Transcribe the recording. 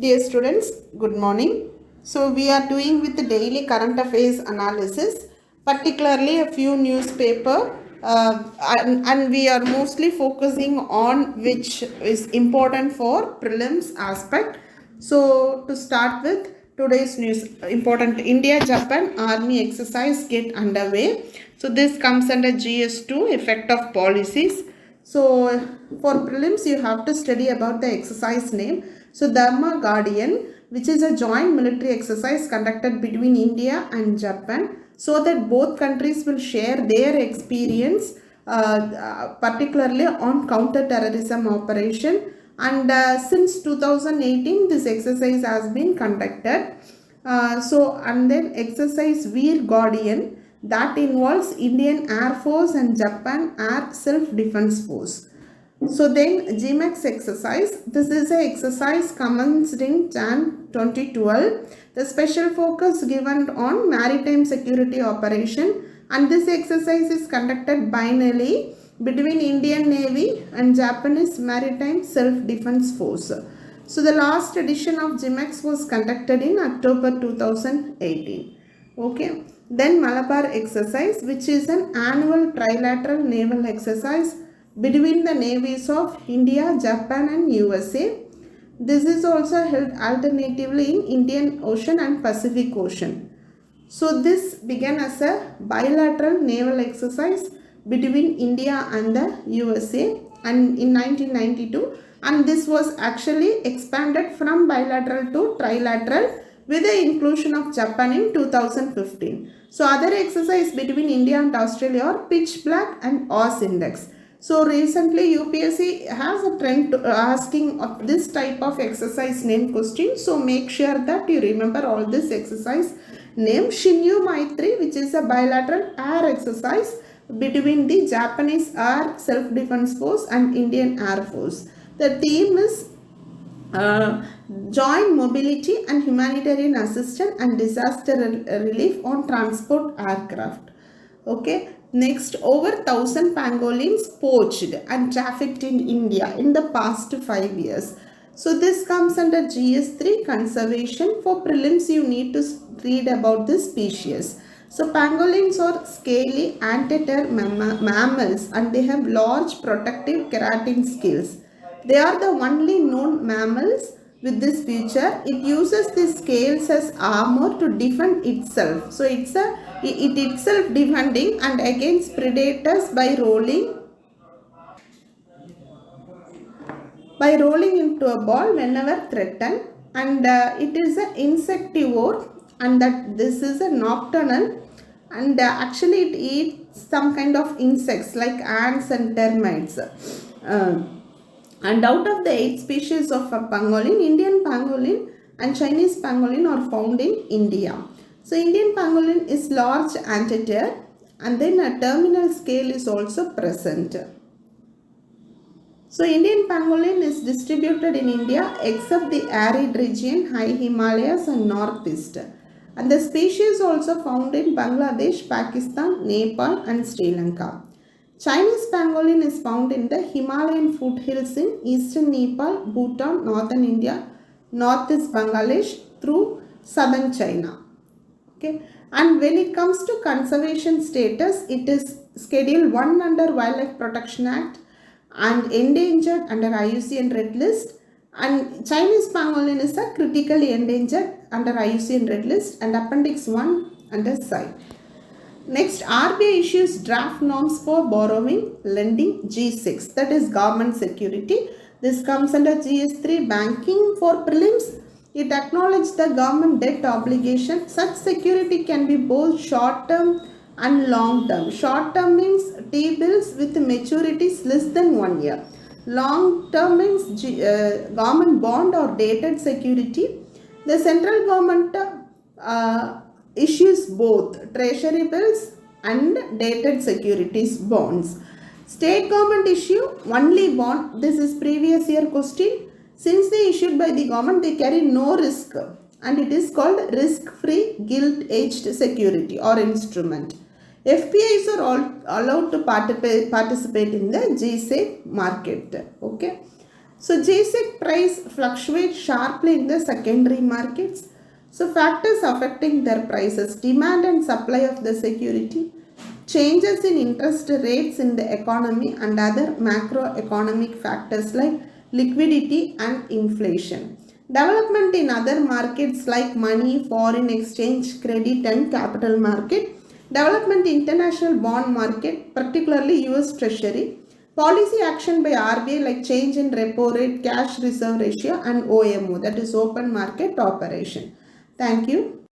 Dear students, good morning. So we are doing with the daily current affairs analysis, particularly a few newspaper, and we are mostly focusing on which is important for prelims aspect. So to start with today's news, important India Japan Army exercise get underway. So this comes under GS2 effect of policies. So for prelims, you have to study about the exercise name. So Dharma Guardian, which is a joint military exercise conducted between India and Japan, so that both countries will share their experience, particularly on counter-terrorism operation. And since 2018, this exercise has been conducted. And then exercise Veer Guardian that involves Indian Air Force and Japan Air Self-Defense Force. So then GMAX exercise, this is an exercise commenced in Jan 2012. The special focus given on maritime security operation, and this exercise is conducted biennially between Indian Navy and Japanese Maritime Self-Defense Force. So the last edition of GMAX was conducted in October 2018. Okay. Then Malabar exercise, which is an annual trilateral naval exercise between the navies of India, Japan and USA. This is also held alternatively in Indian Ocean and Pacific Ocean. So this began as a bilateral naval exercise between India and the USA and in 1992, and this was actually expanded from bilateral to trilateral with the inclusion of Japan in 2015. So other exercise between India and Australia are Pitch Black and Oz Index. So recently UPSC has a trend to asking of this type of exercise name question. So make sure that you remember all this exercise name. Shinyu Maitri, which is a bilateral air exercise between the Japanese Air Self-Defense Force and Indian Air Force. The theme is joint mobility and humanitarian assistance and disaster relief on transport aircraft. Okay. Next, over 1,000 pangolins poached and trafficked in India in the past 5 years. So this comes under GS3 conservation. For prelims, you need to read about this species. So pangolins are scaly anteater mammals, and they have large protective keratin scales. They are the only known mammals with this feature. It uses these scales as armor to defend itself. So it itself defending and against predators by rolling into a ball whenever threatened, and it is an insectivore, and that this is a nocturnal, and actually it eats some kind of insects like ants and termites. And out of the 8 species of pangolin, Indian pangolin and Chinese pangolin are found in India. So Indian pangolin is large anteater, and then a terminal scale is also present. So Indian pangolin is distributed in India except the arid region, high Himalayas and northeast. And the species also found in Bangladesh, Pakistan, Nepal and Sri Lanka. Chinese pangolin is found in the Himalayan foothills in eastern Nepal, Bhutan, northern India, northeast Bangladesh through southern China. Okay. And when it comes to conservation status, it is Schedule 1 under Wildlife Protection Act and endangered under IUCN Red List, and Chinese pangolin is a critically endangered under IUCN Red List and Appendix 1 under SCI. Next, RBI issues draft norms for borrowing, lending G6, that is government security. This comes under GS3 banking for prelims. It acknowledges the government debt obligation. Such security can be both short-term and long-term. Short-term means T-bills with maturities less than 1 year. Long-term means government bond or dated security. The central government issues both treasury bills and dated securities bonds. State government issue only bond. This is previous year question. Since they issued by the government, they carry no risk, and it is called risk-free gilt-edged security or instrument. FPIs are all allowed to participate in the GSEC market. Okay. So JSEC price fluctuates sharply in the secondary markets. So factors affecting their prices, demand and supply of the security, changes in interest rates in the economy and other macroeconomic factors like liquidity and inflation. Development in other markets like money, foreign exchange, credit and capital market. Development in international bond market, particularly US Treasury. Policy action by RBI like change in repo rate, cash reserve ratio and OMO, that is open market operation. Thank you.